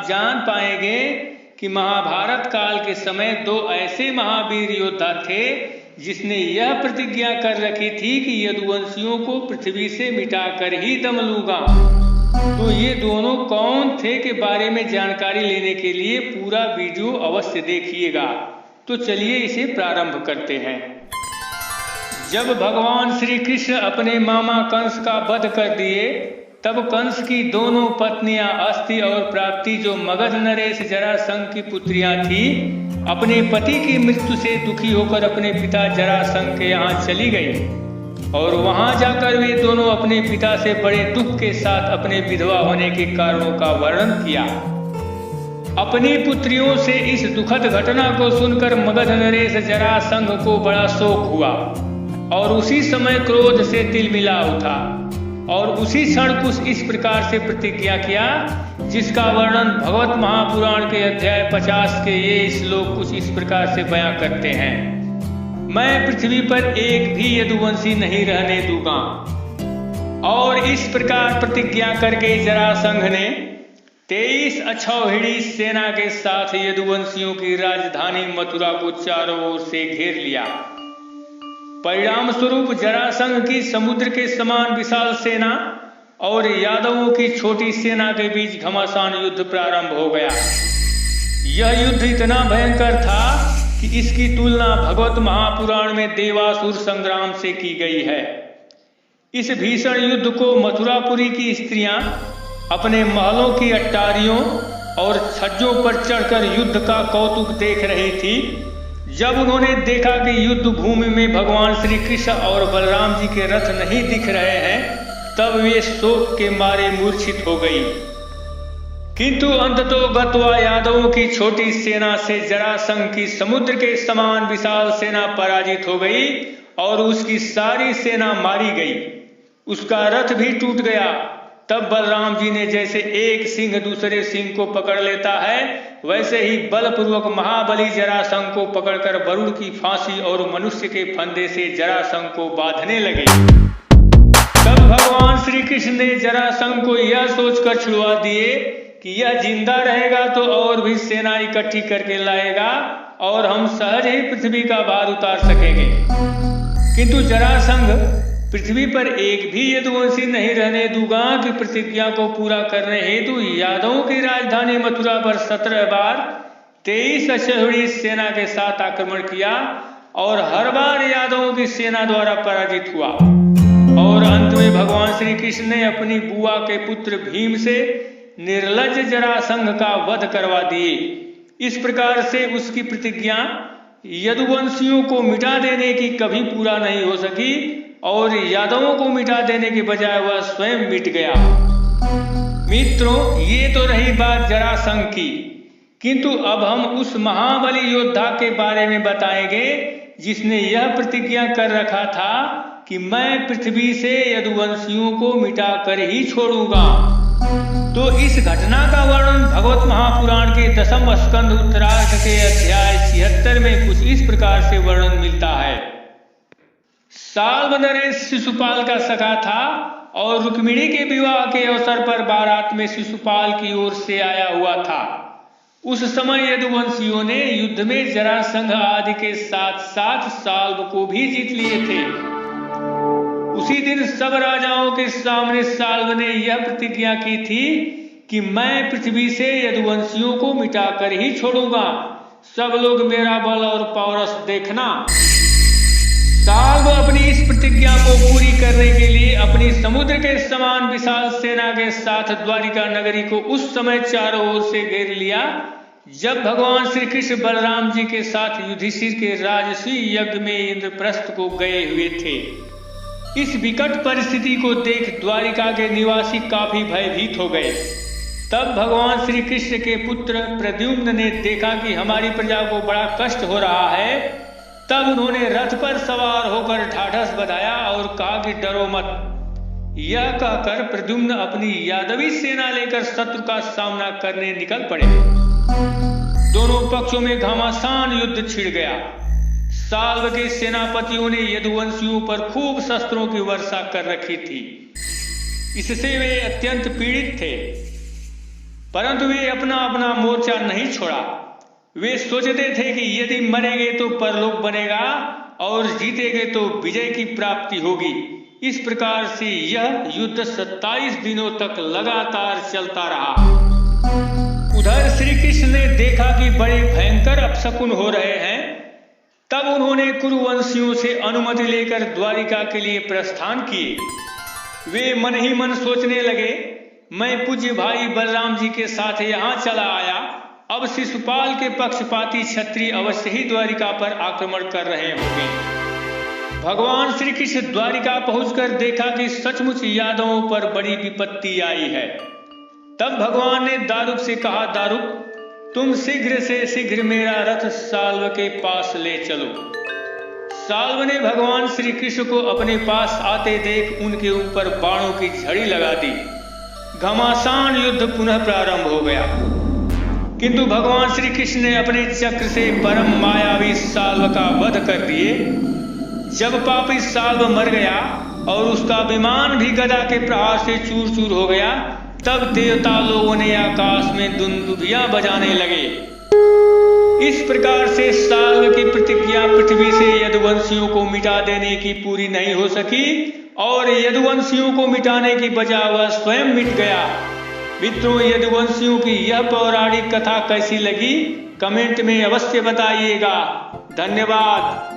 आप जान पाएंगे कि महाभारत काल के समय दो ऐसे महावीर योद्धा थे जिसने यह प्रतिज्ञा कर रखी थी कि यदुवंशियों को पृथ्वी से मिटाकर ही दम लूंगा। तो ये दोनों कौन थे के बारे में जानकारी लेने के लिए पूरा वीडियो अवश्य देखिएगा। तो चलिए इसे प्रारंभ करते हैं। जब भगवान श्री कृष्ण अपने मामा कंस का वध कर दिए तब कंस की दोनों पत्नियां अस्थि और प्राप्ति जो मगध नरेश जरासंध की पुत्रियां थी अपने पति की मृत्यु से दुखी होकर अपने पिता जरासंध के यहाँ चली गई और वहां जाकर वे दोनों अपने पिता से बड़े दुख के साथ अपने विधवा होने के कारणों का वर्णन किया। अपनी पुत्रियों से इस दुखद घटना को सुनकर मगध नरेश जरासंध को बड़ा शोक हुआ और उसी समय क्रोध से तिलमिला उठा और उसी क्षण कुछ इस प्रकार से प्रतिज्ञा किया जिसका वर्णन भगवत महापुराण के अध्याय 50 के ये श्लोक कुछ इस प्रकार से बयां करते हैं। मैं पृथ्वी पर एक भी यदुवंशी नहीं रहने दूंगा। और इस प्रकार प्रतिज्ञा करके जरासंध ने 23 अक्षौहिणी सेना के साथ यदुवंशियों की राजधानी मथुरा को चारों ओर से घेर लिया। परिणाम स्वरूप जरासंध की समुद्र के समान विशाल सेना और यादवों की छोटी सेना के बीच घमासान युद्ध प्रारंभ हो गया। यह युद्ध इतना भयंकर था कि इसकी तुलना भगवत महापुराण में देवासुर संग्राम से की गई है। इस भीषण युद्ध को मथुरापुरी की स्त्रियां अपने महलों की अट्टारियों और छज्जों पर चढ़कर युद्ध का कौतुक देख रही थी। जब उन्होंने देखा कि युद्ध भूमि में भगवान श्री कृष्ण और बलराम जी के रथ नहीं दिख रहे हैं तब वे शोक के मारे मूर्छित हो गई। किंतु अंततः गत्वा यादवों की छोटी सेना से जरासंध की समुद्र के समान विशाल सेना पराजित हो गई और उसकी सारी सेना मारी गई। उसका रथ भी टूट गया। तब बलराम जी ने जैसे एक सिंह दूसरे सिंह को पकड़ लेता है वैसे ही बलपूर्वक महाबली जरासंध को पकड़कर वरुण की फांसी और मनुष्य के फंदे से जरासंध को बांधने लगे। तब भगवान श्री कृष्ण ने जरासंध को यह सोचकर छुड़वा दिए कि यह जिंदा रहेगा तो और भी सेना इकट्ठी करके लाएगा और हम सहज ही पृथ्वी का भार उतार सकेंगे। किंतु जरासंध पृथ्वी पर एक भी यदुवंशी नहीं रहने दूंगा की प्रतिज्ञा को पूरा करने हेतु यादवों की राजधानी मथुरा पर 17 बार 23 अक्षौहिणी सेना के साथ आक्रमण किया और हर बार यादवों की सेना द्वारा पराजित हुआ। और अंत में भगवान श्री कृष्ण ने अपनी बुआ के पुत्र भीम से निर्लज्ज जरासंध का वध करवा दिए। इस प्रकार से उसकी प्रतिज्ञा यदुवंशियों को मिटा देने की कभी पूरा नहीं हो सकी और यादवों को मिटा देने के बजाय वह स्वयं मिट गया। मित्रों, ये तो रही बात जरासंध की, किंतु अब हम उस महाबली योद्धा के बारे में बताएंगे जिसने यह प्रतिज्ञा कर रखा था कि मैं पृथ्वी से यदुवंशियों को मिटाकर ही छोड़ूंगा। तो इस घटना का वर्णन भगवत महापुराण के 10वें स्कंद उत्तरार्ध के अध्याय 76 में कुछ इस प्रकार से वर्णन मिलता है। साल्व नरेश शिशुपाल का सखा था और रुक्मिणी के विवाह के अवसर पर बारात में शिशुपाल की ओर से आया हुआ था। उस समय यदुवंशियों ने युद्ध में जरासंध आदि के साथ साथ साल्व को भी जीत लिए थे। उसी दिन सब राजाओं के सामने साल्व ने यह प्रतिज्ञा की थी कि मैं पृथ्वी से यदुवंशियों को मिटाकर ही छोड़ूंगा। सब लोग मेरा बल और पौरस देखना। साल्व अपनी इस प्रतिज्ञा को पूरी करने के लिए अपनी समुद्र के समान विशाल सेना के साथ द्वारिका नगरी को उस समय चारों ओर से घेर लिया जब भगवान श्री कृष्ण बलराम जी के साथ युधिष्ठिर के राजसी यज्ञ में इंद्रप्रस्थ को गए हुए थे। इस विकट परिस्थिति को देख द्वारिका के निवासी काफी भयभीत हो गए। तब भगवान श्री कृष्ण के पुत्र प्रद्युम्न ने देखा कि हमारी प्रजा को बड़ा कष्ट हो रहा है। तब उन्होंने रथ पर सवार होकर ढाढ़स बंधाया और कहा कि डरो मत। यह कहकर प्रद्युम्न अपनी यादवी सेना लेकर शत्रु का सामना करने निकल पड़े। दोनों पक्षों में घमासान युद्ध छिड़ गया। साल्व के सेनापतियों ने यदुवंशियों पर खूब शस्त्रों की वर्षा कर रखी थी। इससे वे अत्यंत पीड़ित थे। परंतु वे अपना अपना मोर्चा नहीं छोड़ा। वे सोचते थे कि यदि मरेंगे तो परलोक बनेगा और जीतेंगे तो विजय की प्राप्ति होगी। इस प्रकार से यह युद्ध 27 दिनों तक लगातार चलता रहा। उधर श्री कृष्ण ने देखा कि बड़े भयंकर अपशकुन हो रहे हैं। तब उन्होंने कुरुवंशियों से अनुमति लेकर द्वारिका के लिए प्रस्थान किए। वे मन ही मन सोचने लगे, मैं पूज्य भाई बलराम जी के साथ यहाँ चला आया, अब शिशुपाल के पक्षपाती क्षत्रिय अवश्य ही द्वारिका पर आक्रमण कर रहे होंगे। भगवान श्री कृष्ण द्वारिका पहुंचकर देखा कि सचमुच यादवों पर बड़ी विपत्ति आई है। तब भगवान ने दारुक से कहा, दारुक तुम शीघ्र से शीघ्र मेरा रथ साल्व के पास ले चलो। साल्व ने भगवान श्री कृष्ण को अपने पास आते देख उनके ऊपर बाणों की झड़ी लगा दी। घमासान युद्ध पुनः प्रारंभ हो गया, किंतु भगवान श्री कृष्ण ने अपने चक्र से परम मायावी साल्व का वध कर दिए। जब पापी साल्व मर गया और उसका विमान भी गदा के प्रहार से चूर चूर हो गया, तब देवता लोगों ने आकाश में दुंदुभियां बजाने लगे। इस प्रकार से साल्व की प्रतिज्ञा पृथ्वी से यदुवंशियों को मिटा देने की पूरी नहीं हो सकी और यदुवंशियों को मिटाने की बजाय वह स्वयं मिट गया। मित्रों, यदुवंशियों की यह पौराणिक कथा कैसी लगी कमेंट में अवश्य बताइएगा। धन्यवाद।